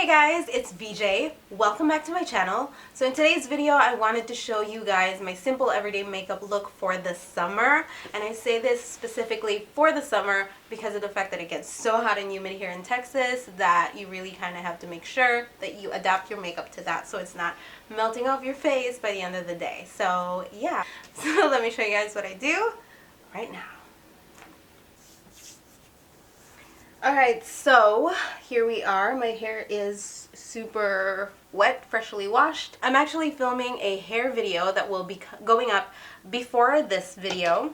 Hey guys, it's VJ. Welcome back to my channel. So in today's video, I wanted to show you guys my simple everyday makeup look for the summer. And I say this specifically for the summer because of the fact that it gets so hot and humid here in Texas that you really kind of have to make sure that you adapt your makeup to that so it's not melting off your face by the end of the day. So yeah, so let me show you guys what I do right now. Alright, so here we are. My hair is super wet, freshly washed. I'm actually filming a hair video that will be going up before this video,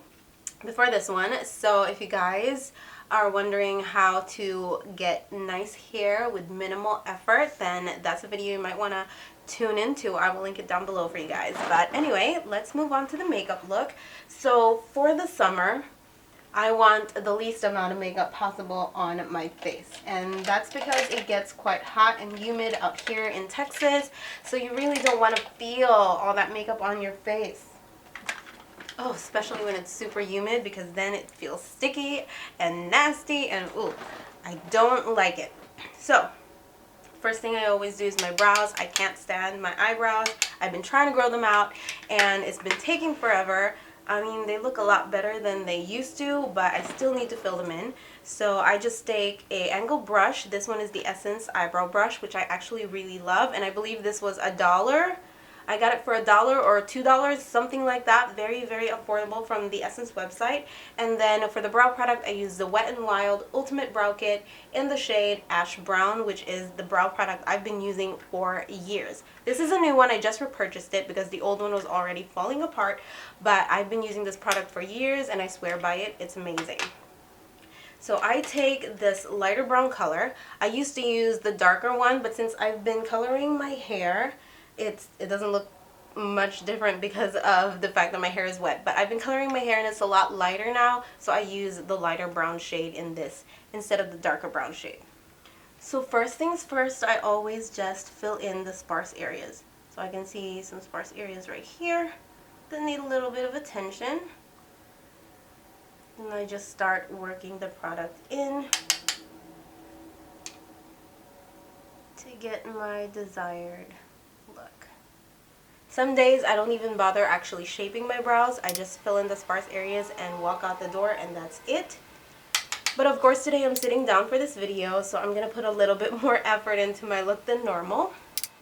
before this one. So if you guys are wondering how to get nice hair with minimal effort, then that's a video you might want to tune into. I will link it down below for you guys. But anyway, let's move on to the makeup look. So for the summer, I want the least amount of makeup possible on my face, and that's because it gets quite hot and humid out here in Texas, so you really don't want to feel all that makeup on your face. Oh, especially when it's super humid, because then it feels sticky and nasty, and ooh, I don't like it. So first thing I always do is my brows. I can't stand my eyebrows. I've been trying to grow them out and it's been taking forever. I mean, they look a lot better than they used to, but I still need to fill them in. So I just take a angled brush. This one is the Essence eyebrow brush, which I actually really love, and I believe this was $1. I got it for $1 or $2, something like that. Very, very affordable from the Essence website. And then for the brow product, I use the Wet n Wild Ultimate Brow Kit in the shade Ash Brown, which is the brow product I've been using for years. This is a new one. I just repurchased it because the old one was already falling apart. But I've been using this product for years and I swear by it. It's amazing. So I take this lighter brown color. I used to use the darker one, but since I've been coloring my hair, it doesn't look much different because of the fact that my hair is wet. But I've been coloring my hair and it's a lot lighter now, so I use the lighter brown shade in this instead of the darker brown shade. So first things first, I always just fill in the sparse areas. So I can see some sparse areas right here that need a little bit of attention. And I just start working the product in to get my desired look. Some days I don't even bother actually shaping my brows. I just fill in the sparse areas and walk out the door, and that's it. But of course today I'm sitting down for this video, so I'm gonna put a little bit more effort into my look than normal.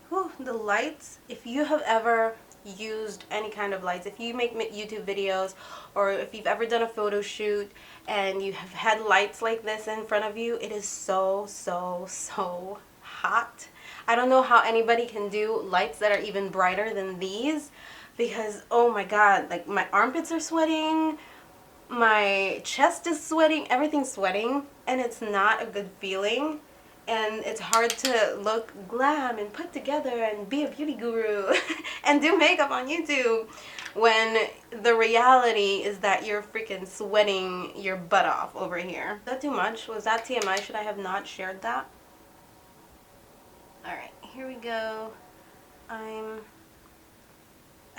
Whew, the lights, if you have ever used any kind of lights, if you make YouTube videos or if you've ever done a photo shoot and you have had lights like this in front of you, it is so hot. I don't know how anybody can do lights that are even brighter than these, because oh my god, like my armpits are sweating, my chest is sweating, everything's sweating, and it's not a good feeling. And it's hard to look glam and put together and be a beauty guru and do makeup on YouTube when the reality is that you're freaking sweating your butt off over here. Is that too much? Was that TMI? Should I have not shared that? Alright, here we go. I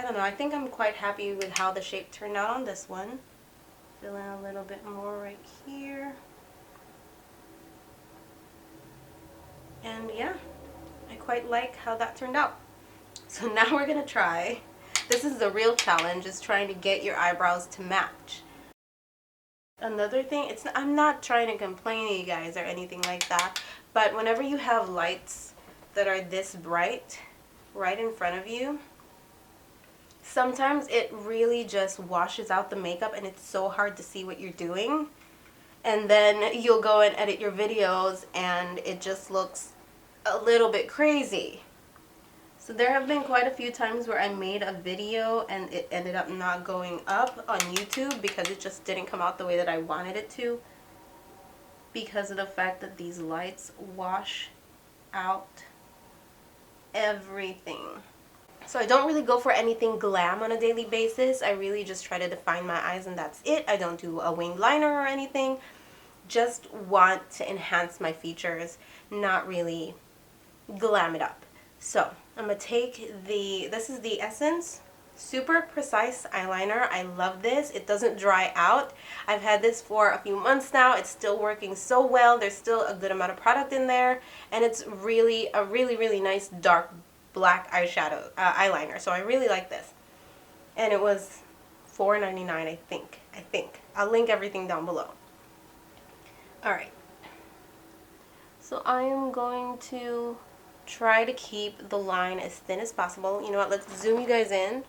don't know, I think I'm quite happy with how the shape turned out on this one. Fill in a little bit more right here. And yeah, I quite like how that turned out. So now we're gonna try. This is the real challenge, is trying to get your eyebrows to match. Another thing, I'm not trying to complain to you guys or anything like that, but whenever you have lights that are this bright right in front of you, sometimes it really just washes out the makeup and it's so hard to see what you're doing. And then you'll go and edit your videos and it just looks a little bit crazy. So there have been quite a few times where I made a video and it ended up not going up on YouTube because it just didn't come out the way that I wanted it to, because of the fact that these lights wash out everything. So I don't really go for anything glam on a daily basis. I really just try to define my eyes and that's it. I don't do a winged liner or anything. Just want to enhance my features, not really glam it up. So I'm going to take this is the Essence Super precise eyeliner. I love this. It doesn't dry out. I've had this for a few months now. It's still working so well. There's still a good amount of product in there, and it's really a really nice dark black eyeshadow eyeliner. So I really like this. And it was $4.99, I think. I'll link everything down below. Alright. So I am going to try to keep the line as thin as possible. You know what, let's zoom you guys in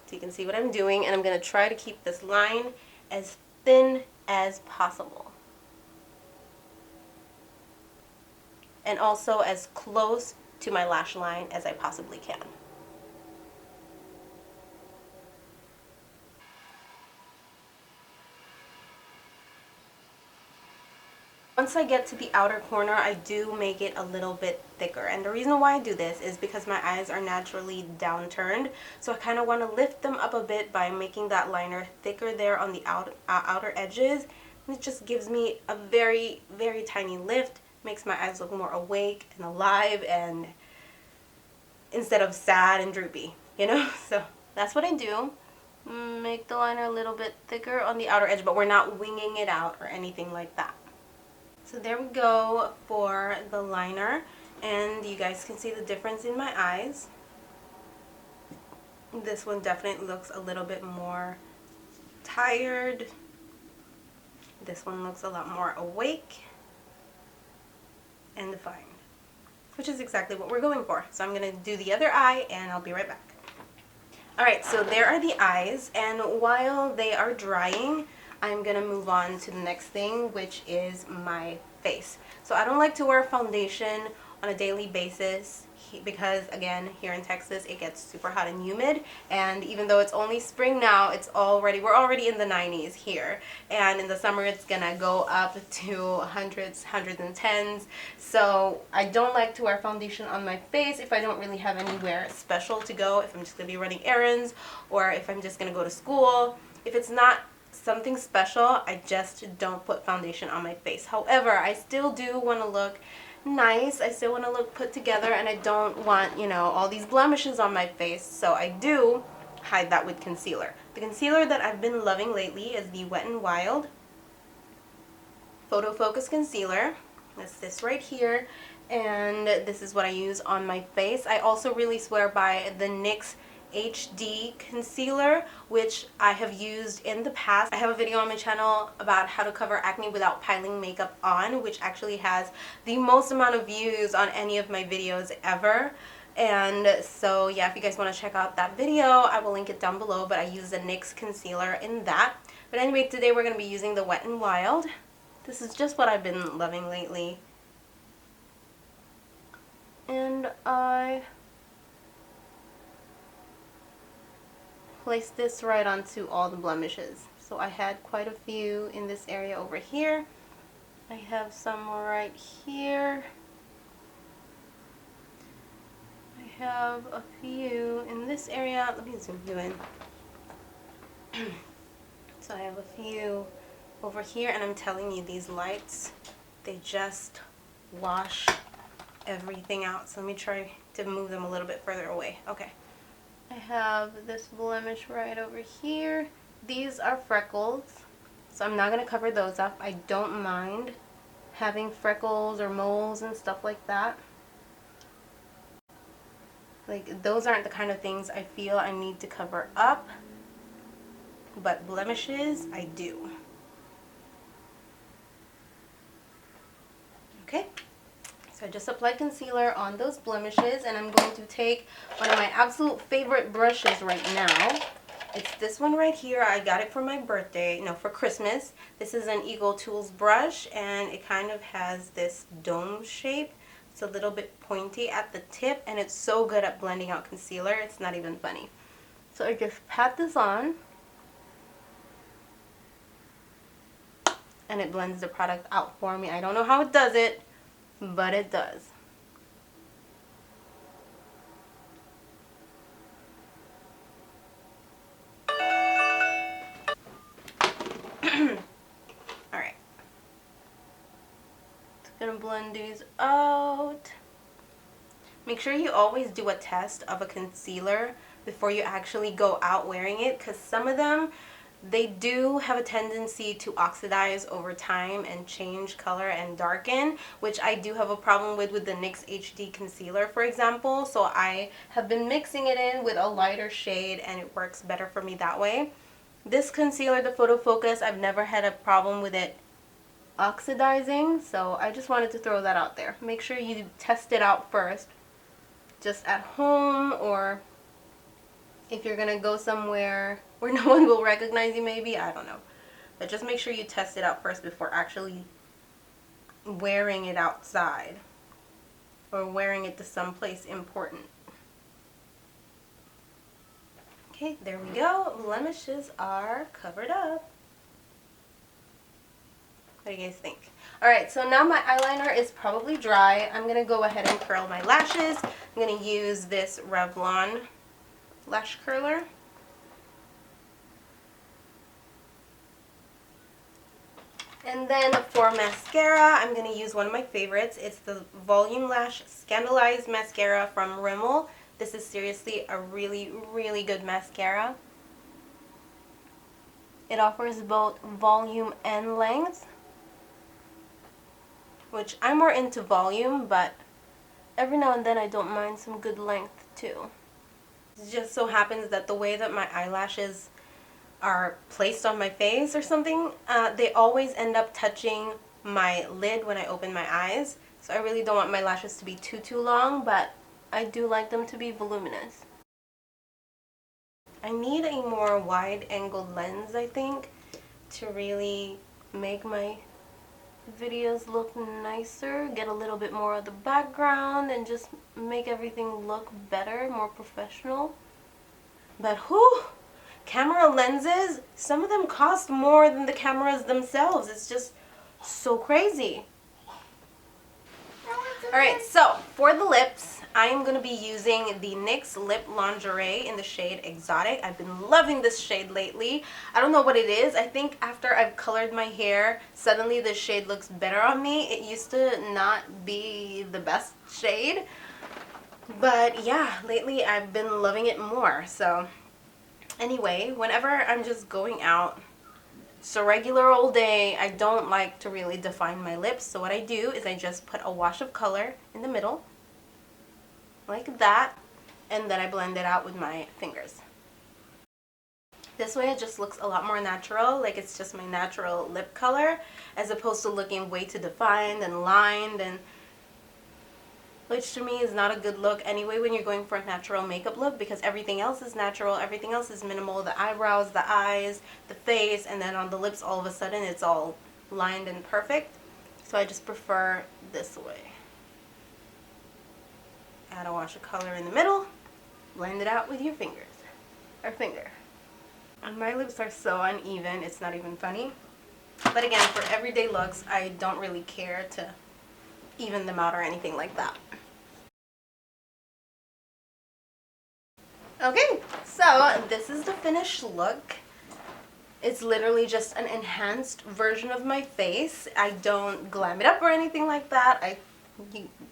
so you can see what I'm doing, and I'm going to try to keep this line as thin as possible. And also as close to my lash line as I possibly can. Once I get to the outer corner, I do make it a little bit thicker. And the reason why I do this is because my eyes are naturally downturned. So I kind of want to lift them up a bit by making that liner thicker there on the outer edges. And it just gives me a very tiny lift. Makes my eyes look more awake and alive, and instead of sad and droopy, you know? So that's what I do. Make the liner a little bit thicker on the outer edge, but we're not winging it out or anything like that. So there we go for the liner, and you guys can see the difference in my eyes. This one definitely looks a little bit more tired. This one looks a lot more awake and defined, which is exactly what we're going for. So I'm going to do the other eye and I'll be right back. Alright, so there are the eyes, and while they are drying, I'm going to move on to the next thing, which is my face. So I don't like to wear foundation on a daily basis because, again, here in Texas it gets super hot and humid, and even though it's only spring now, we're already in the 90s here, and in the summer it's gonna go up to hundreds and tens. So I don't like to wear foundation on my face if I don't really have anywhere special to go, if I'm just gonna be running errands or if I'm just gonna go to school. If it's not something special, I just don't put foundation on my face. However, I still do want to look nice. I still want to look put together, and I don't want, you know, all these blemishes on my face, so I do hide that with concealer. The concealer that I've been loving lately is the Wet n Wild Photo Focus Concealer. That's this right here, and this is what I use on my face. I also really swear by the NYX HD concealer, which I have used in the past. I have a video on my channel about how to cover acne without piling makeup on, which actually has the most amount of views on any of my videos ever. And so yeah, if you guys want to check out that video, I will link it down below, but I use the NYX concealer in that. But anyway, today we're going to be using the Wet n Wild. This is just what I've been loving lately. And I place this right onto all the blemishes. So I had quite a few in this area over here. I have some right here. I have a few in this area. Let me zoom you in. So I have a few over here, and I'm telling you, these lights, they just wash everything out. So let me try to move them a little bit further away. Okay. I have this blemish right over here. These are freckles, so I'm not going to cover those up. I don't mind having freckles or moles and stuff like that. Like, those aren't the kind of things I feel I need to cover up, but blemishes, I do. Okay. So I just applied concealer on those blemishes, and I'm going to take one of my absolute favorite brushes right now. It's this one right here. I got it for my birthday, no, for Christmas. This is an Eagle Tools brush, and it kind of has this dome shape. It's a little bit pointy at the tip, and it's so good at blending out concealer. It's not even funny. So I just pat this on, and it blends the product out for me. I don't know how it does it, but it does. Alright. Just gonna blend these out. Make sure you always do a test of a concealer before you actually go out wearing it, because some of them, they do have a tendency to oxidize over time and change color and darken, which I do have a problem with the NYX HD concealer, for example. So I have been mixing it in with a lighter shade and it works better for me that way. This concealer, the Photo Focus, I've never had a problem with it oxidizing, so I just wanted to throw that out there. Make sure you test it out first, just at home, or if you're gonna go somewhere where no one will recognize you, maybe, I don't know. But just make sure you test it out first before actually wearing it outside or wearing it to someplace important. Okay, there we go. Blemishes are covered up. What do you guys think? Alright, so now my eyeliner is probably dry. I'm going to go ahead and curl my lashes. I'm going to use this Revlon lash curler. And then for mascara, I'm going to use one of my favorites. It's the Volume Lash Scandalized Mascara from Rimmel. This is seriously a really, really good mascara. It offers both volume and length, which I'm more into volume, but every now and then I don't mind some good length too. It just so happens that the way that my eyelashes are placed on my face or something, they always end up touching my lid when I open my eyes. So I really don't want my lashes to be too long, but I do like them to be voluminous. I need a more wide-angled lens, I think, to really make my videos look nicer, get a little bit more of the background, and just make everything look better, more professional. But whew, camera lenses, some of them cost more than the cameras themselves. It's just so crazy. Alright, so for the lips, I am going to be using the NYX Lip Lingerie in the shade Exotic. I've been loving this shade lately. I don't know what it is. I think after I've colored my hair, suddenly this shade looks better on me. It used to not be the best shade. But yeah, lately I've been loving it more. So anyway, whenever I'm just going out, it's a regular old day, I don't like to really define my lips. So what I do is I just put a wash of color in the middle, like that, and then I blend it out with my fingers. This way it just looks a lot more natural, like it's just my natural lip color, as opposed to looking way too defined and lined, and which to me is not a good look anyway when you're going for a natural makeup look, because everything else is natural, everything else is minimal, the eyebrows, the eyes, the face, and then on the lips all of a sudden it's all lined and perfect. So I just prefer this way. Add a wash of color in the middle, blend it out with your fingers, or finger. And my lips are so uneven, it's not even funny. But again, for everyday looks, I don't really care to even them out or anything like that. Okay, so this is the finished look. It's literally just an enhanced version of my face. I don't glam it up or anything like that.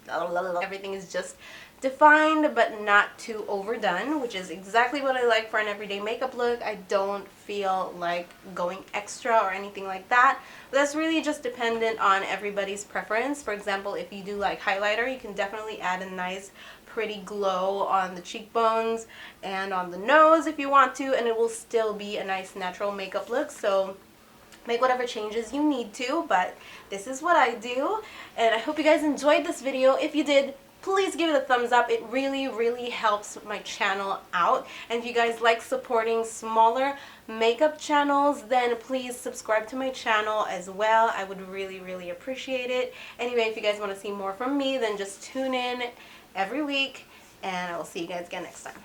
Everything is just defined but not too overdone, which is exactly what I like for an everyday makeup look. I don't feel like going extra or anything like that. But that's really just dependent on everybody's preference. For example, if you do like highlighter, you can definitely add a nice pretty glow on the cheekbones and on the nose if you want to, and it will still be a nice natural makeup look. So make whatever changes you need to, but this is what I do, and I hope you guys enjoyed this video. If you did, please give it a thumbs up. It really, really helps my channel out. And if you guys like supporting smaller makeup channels, then please subscribe to my channel as well. I would really, really appreciate it. Anyway, if you guys want to see more from me, then just tune in every week, and I will see you guys again next time.